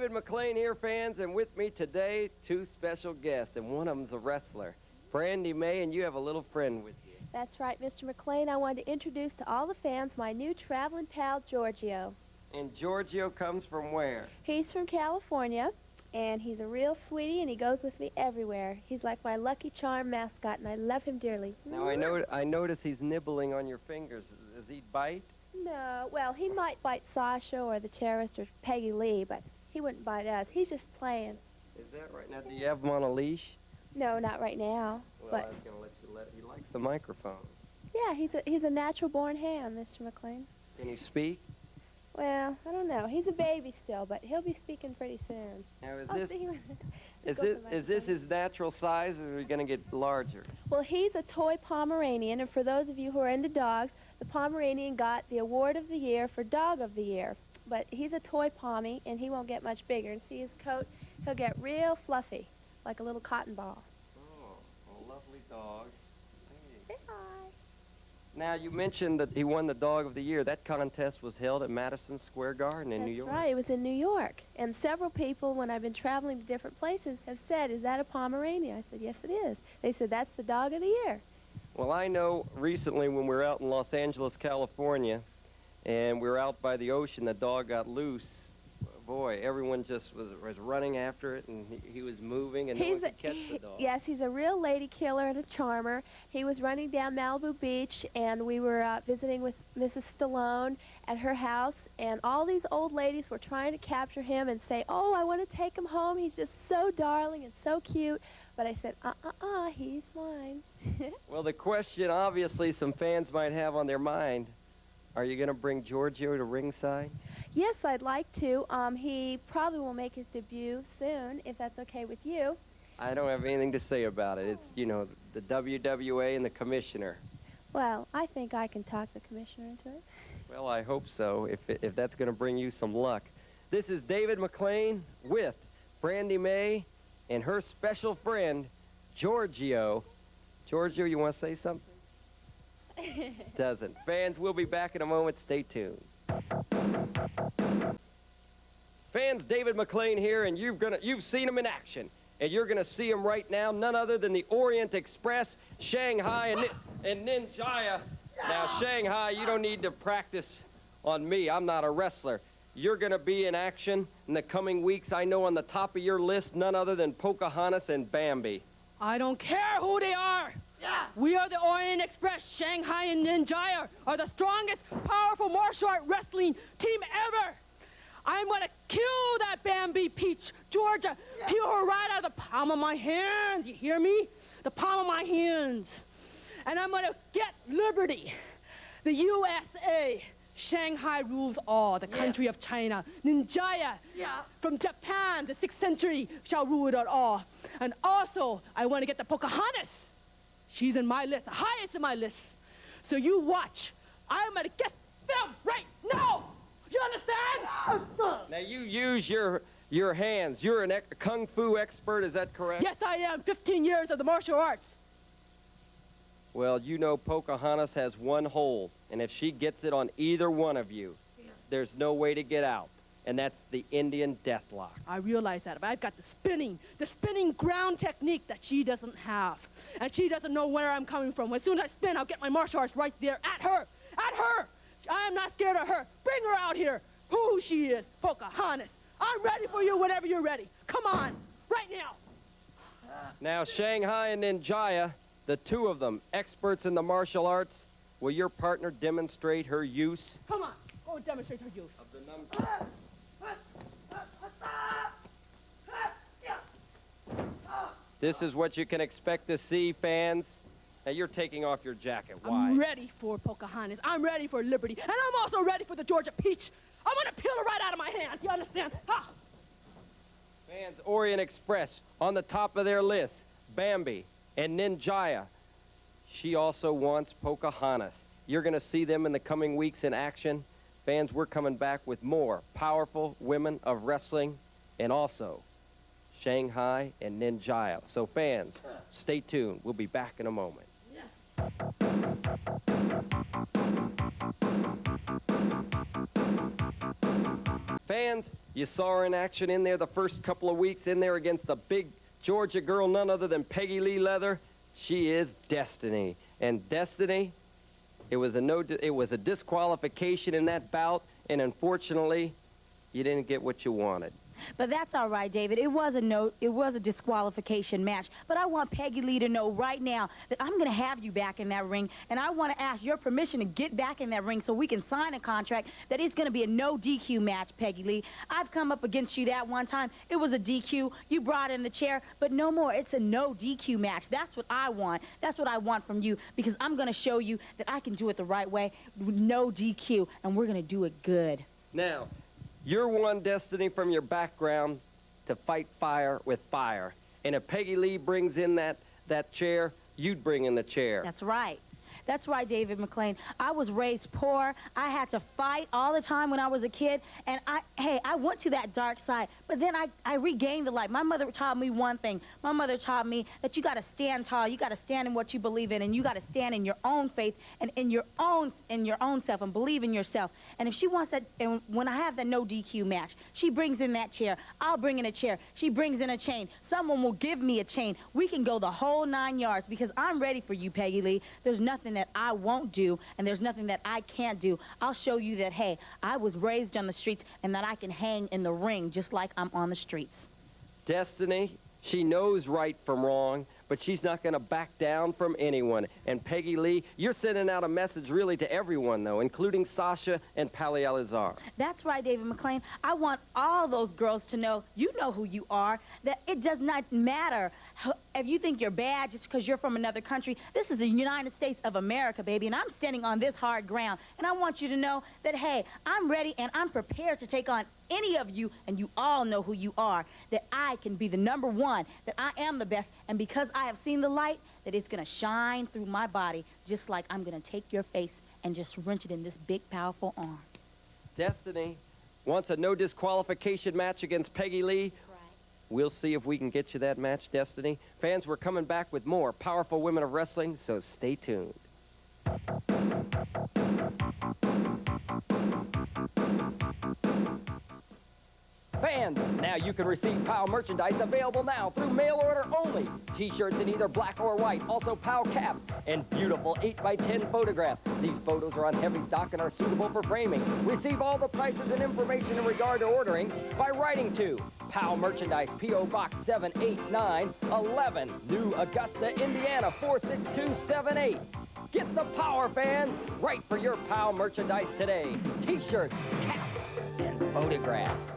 David McLane here, fans, and with me today, two special guests, and one of them's a wrestler. Brandi May, and you have a little friend with you. That's right, Mr. McLane. I wanted to introduce to all the fans my new traveling pal, Giorgio. And Giorgio comes from where? He's from California, and he's a real sweetie, and he goes with me everywhere. He's like my Lucky Charm mascot, and I love him dearly. Now, I notice he's nibbling on your fingers. Does he bite? No, well, he might bite Sasha or the terrorist or Peggy Lee, but he wouldn't bite us. He's just playing. Is that right? Now, do you have him on a leash? No, not right now. Well, but I was going to let you he likes the microphone. yeah, he's a natural-born hand, Mr. McLane. Can he speak? Well, I don't know. He's a baby still, but he'll be speaking pretty soon. Now, is this his natural size, or are we going to get larger? Well, he's a toy Pomeranian, and for those of you who are into dogs, the Pomeranian got the award of the year for Dog of the Year. But he's a toy Pommy, and he won't get much bigger. And see his coat? He'll get real fluffy, like a little cotton ball. Oh, a lovely dog. Hey. Say hi. Now, you mentioned that he won the Dog of the Year. That contest was held at Madison Square Garden in New York. That's right. It was in New York. And several people, when I've been traveling to different places, have said, is that a Pomeranian? I said, yes, it is. They said, that's the Dog of the Year. Well, I know recently when we were out in Los Angeles, California, and we were out by the ocean, the dog got loose. Boy, everyone just was running after it, and he was moving, and no one could catch the dog. Yes, he's a real lady killer and a charmer. He was running down Malibu Beach, and we were visiting with Mrs. Stallone at her house, and all these old ladies were trying to capture him and say, oh, I want to take him home. He's just so darling and so cute. But I said, he's mine. Well, the question, obviously, some fans might have on their mind, are you going to bring Giorgio to ringside? Yes, I'd like to. He probably will make his debut soon, if that's okay with you. I don't have anything to say about it. It's, you know, the WWA and the commissioner. Well, I think I can talk the commissioner into it. Well, I hope so, if that's going to bring you some luck. This is David McLane with Brandi May and her special friend, Giorgio. Giorgio, you want to say something? Doesn't. Fans, we'll be back in a moment. Stay tuned. Fans, David McLane here, and you've seen him in action, and you're gonna see him right now. None other than the Orient Express, Shanghai, and Ninjia. Now, Shanghai, you don't need to practice on me. I'm not a wrestler. You're gonna be in action in the coming weeks. I know on the top of your list, none other than Pocahontas and Bambi. I don't care who they are. Yeah. We are the Orient Express. Shanghai and Ninjia are the strongest, powerful martial art wrestling team ever. I'm going to kill that Bambi Peach, Georgia. Yeah. Peel her right out of the palm of my hands. You hear me? The palm of my hands. And I'm going to get liberty. The USA. Shanghai rules all. The country of China. Ninjia from Japan, the 6th century, shall rule it all. And also, I want to get the Pocahontas. She's in my list, the highest in my list. So you watch. I'm going to get them right now. You understand? Now, you use your hands. You're a kung fu expert, is that correct? Yes, I am. 15 years of the martial arts. Well, you know Pocahontas has one hold, and if she gets it on either one of you, there's no way to get out. And that's the Indian deathlock. I realize that, but I've got the spinning ground technique that she doesn't have. And she doesn't know where I'm coming from. As soon as I spin, I'll get my martial arts right there at her. At her! I am not scared of her. Bring her out here. Who she is, Pocahontas. I'm ready for you whenever you're ready. Come on, right now. Now, Shanghai and Ninjia, the two of them, experts in the martial arts, will your partner demonstrate her use? Come on, go and demonstrate her use. Of the number. This is what you can expect to see, fans. Now, you're taking off your jacket. Why? I'm ready for Pocahontas. I'm ready for liberty. And I'm also ready for the Georgia Peach. I'm going to peel her right out of my hands. You understand? Ha! Fans, Orient Express, on the top of their list, Bambi and Ninjia. She also wants Pocahontas. You're going to see them in the coming weeks in action. Fans, we're coming back with more powerful women of wrestling and also Shanghai and Ninjia. So fans, stay tuned. We'll be back in a moment. Fans, Fans, you saw her in action in there the first couple of weeks in there against the big Georgia girl, none other than Peggy Lee Leather. She is Destiny. And Destiny, it was a disqualification in that bout, and unfortunately, you didn't get what you wanted. But that's all right, David. It was a disqualification match. But I want Peggy Lee to know right now that I'm going to have you back in that ring, and I want to ask your permission to get back in that ring so we can sign a contract that it's going to be a no DQ match, Peggy Lee. I've come up against you that one time. It was a DQ. You brought in the chair, but no more. It's a no DQ match. That's what I want. That's what I want from you, because I'm going to show you that I can do it the right way, no DQ, and we're going to do it good. Now, you're one, Destiny, from your background to fight fire with fire. And if Peggy Lee brings in that chair, you'd bring in the chair. That's right. That's right, David McLane. I was raised poor. I had to fight all the time when I was a kid. And I went to that dark side. But then I regained the light. My mother taught me one thing. My mother taught me that you got to stand tall. You got to stand in what you believe in. And you got to stand in your own faith and in your own self and believe in yourself. And if she wants that, and when I have that no DQ match, she brings in that chair. I'll bring in a chair. She brings in a chain. Someone will give me a chain. We can go the whole 9 yards, because I'm ready for you, Peggy Lee. There's nothing that I won't do, and there's nothing that I can't do. I'll show you that, hey, I was raised on the streets and that I can hang in the ring just like I'm on the streets. Destiny, she knows right from wrong, but she's not going to back down from anyone. And Peggy Lee, you're sending out a message really to everyone, though, including Sasha and Pali Alizar. That's right, David McLane. I want all those girls to know, you know who you are, that it does not matter if you think you're bad just because you're from another country. This is the United States of America, baby, and I'm standing on this hard ground. And I want you to know that, hey, I'm ready and I'm prepared to take on any of you, and you all know who you are, that I can be the #1, that I am the best, and because I have seen the light, that it's going to shine through my body, just like I'm going to take your face and just wrench it in this big, powerful arm. Destiny wants a no disqualification match against Peggy Lee. Right. We'll see if we can get you that match, Destiny. Fans, we're coming back with more Powerful Women of Wrestling, so stay tuned. Fans, now you can receive POW merchandise available now through mail order only. T-shirts in either black or white, also POW caps, and beautiful 8x10 photographs. These photos are on heavy stock and are suitable for framing. Receive all the prices and information in regard to ordering by writing to POW Merchandise, P.O. Box 78911, New Augusta, Indiana 46278. Get the power, fans! Write for your POW merchandise today. T-shirts, caps, and photographs.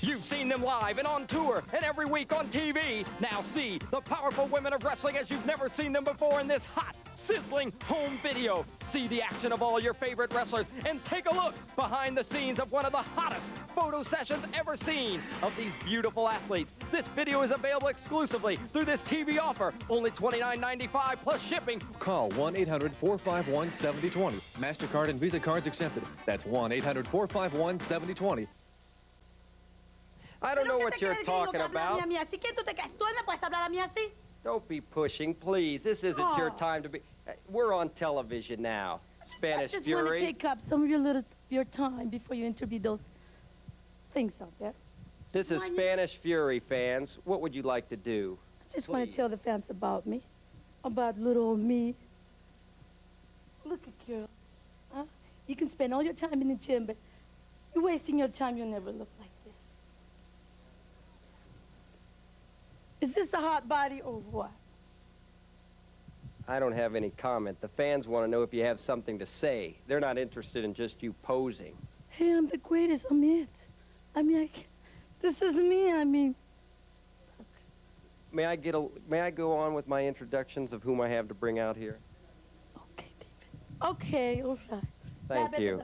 You've seen them live and on tour and every week on TV. Now see the powerful women of wrestling as you've never seen them before in this hot, sizzling home video. See the action of all your favorite wrestlers and take a look behind the scenes of one of the hottest photo sessions ever seen of these beautiful athletes. This video is available exclusively through this TV offer. Only $29.95 plus shipping. Call 1-800-451-7020. MasterCard and Visa cards accepted. That's 1-800-451-7020. I don't know what you're talking about. Don't be pushing, please. This isn't your time to be. We're on television now. Spanish I just Fury. want to take up some of your time before you interview those things out there. This is Spanish Fury, fans. What would you like to do? I just want to tell the fans about me, about little old me. Look at girls. Huh? You can spend all your time in the gym, but you're wasting your time. You'll never look like this. Is this a hot body or what? I don't have any comment. The fans want to know if you have something to say. They're not interested in just you posing. Hey, I'm the greatest. I'm it. I mean, this is me. I mean. May I go on with my introductions of whom I have to bring out here? Okay, David. Okay, all right. Thank you.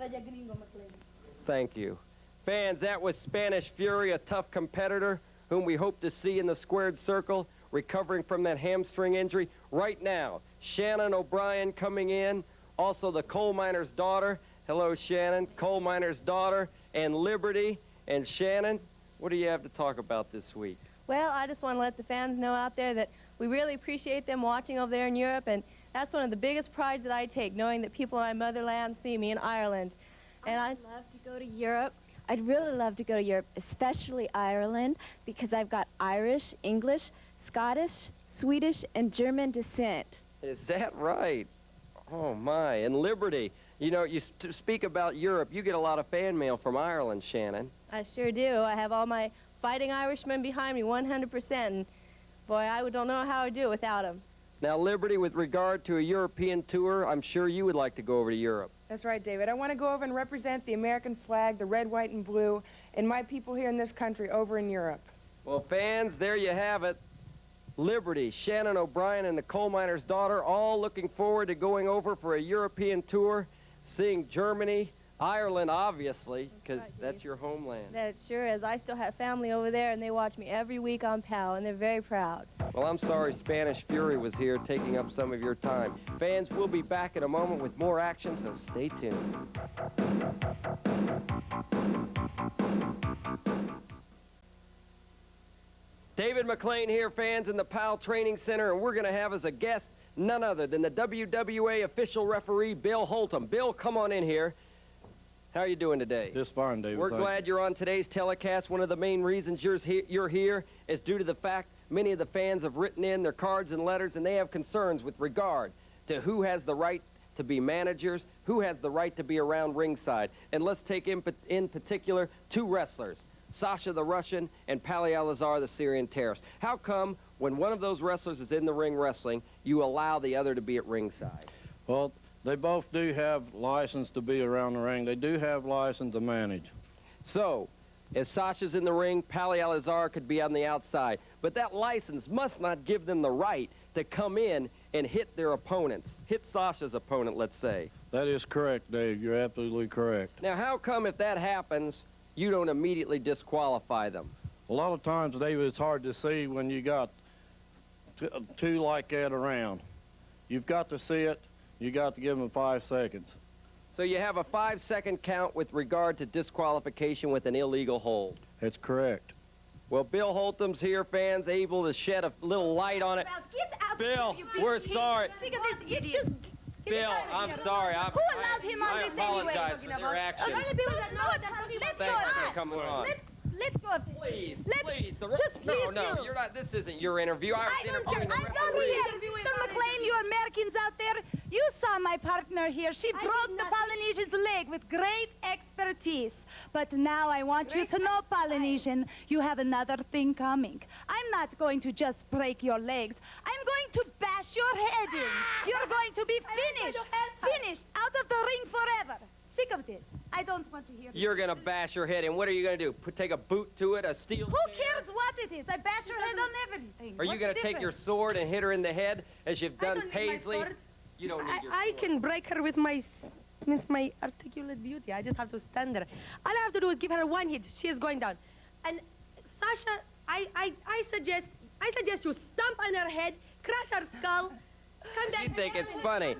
Thank you. Fans, that was Spanish Fury, a tough competitor whom we hope to see in the squared circle, recovering from that hamstring injury. Right now, Shannon O'Brien coming in, also the coal miner's daughter. Hello, Shannon, coal miner's daughter, and Liberty. And Shannon, what do you have to talk about this week? Well, I just want to let the fans know out there that we really appreciate them watching over there in Europe, and that's one of the biggest prides that I take, knowing that people in my motherland see me in Ireland. And I'd love to go to Europe. I'd really love to go to Europe, especially Ireland, because I've got Irish, English, Scottish, Swedish, and German descent. Is that right? Oh, my. And Liberty, you know, you speak about Europe. You get a lot of fan mail from Ireland, Shannon. I sure do. I have all my fighting Irishmen behind me 100%. And boy, I don't know how I'd do it without them. Now, Liberty, with regard to a European tour, I'm sure you would like to go over to Europe. That's right, David. I want to go over and represent the American flag, the red, white, and blue, and my people here in this country over in Europe. Well, fans, there you have it. Liberty, Shannon O'Brien, and the coal miner's daughter all looking forward to going over for a European tour, seeing Germany, Ireland, obviously, because that's your homeland. That sure is. I still have family over there, and they watch me every week on POW, and they're very proud. Well, I'm sorry Spanish Fury was here taking up some of your time. Fans, we'll be back in a moment with more action, so stay tuned. David McLane here, fans, in the POW Training Center, and we're going to have as a guest none other than the WWA official referee, Bill Holsum. Bill, come on in here. How are you doing today? Just fine, David. We're glad you're on today's telecast. One of the main reasons you're here is due to the fact many of the fans have written in their cards and letters, and they have concerns with regard to who has the right to be managers, who has the right to be around ringside. And let's take in particular two wrestlers, Sasha the Russian and Pali Alizar the Syrian terrorist. How come when one of those wrestlers is in the ring wrestling, you allow the other to be at ringside? Well, they both do have license to be around the ring. They do have license to manage. So, if Sasha's in the ring, Pali Alizar could be on the outside. But that license must not give them the right to come in and hit their opponents. Hit Sasha's opponent, let's say. That is correct, Dave. You're absolutely correct. Now, how come if that happens, you don't immediately disqualify them? A lot of times, David, it's hard to see when you got two like that around. You've got to see it. You got to give them 5 seconds. So you have a 5-second count with regard to disqualification with an illegal hold. That's correct. Well, Bill Holtum's here, fans, able to shed a little light on it. Get out, Bill, we're sorry. Think of this idiot. Bill, I'm sorry. Who allowed him on I this apologize anyway? for their actions. Let's go Thanks of for this. coming on. Let's go of this. Please, Let's- please. just please No, you. you're not. This isn't your interview. I was interviewing the I don't referee. care. Mr. McLane, you Americans out there, you saw my partner here. She broke the Polynesian's leg with great expertise. But now I want you to know, Polynesian, you have another thing coming. I'm not going to just break your legs. I'm going to bash your head in. You're going to be finished. Finished. Out of the ring forever. Sick of this. I don't want to hear this. You're going to bash your head in. What are you going to do? Take a boot to it, a steel Who chair? cares what it is? I bash your head on everything. Are you going to take your sword and hit her in the head as you've I done don't need my Paisley? sword. You don't need your I sword. can break her with my articulate beauty. I just have to stand there. All I have to do is give her one hit. She is going down. And Sasha, I suggest you stomp on her head, crush her skull, come back. You think it's funny.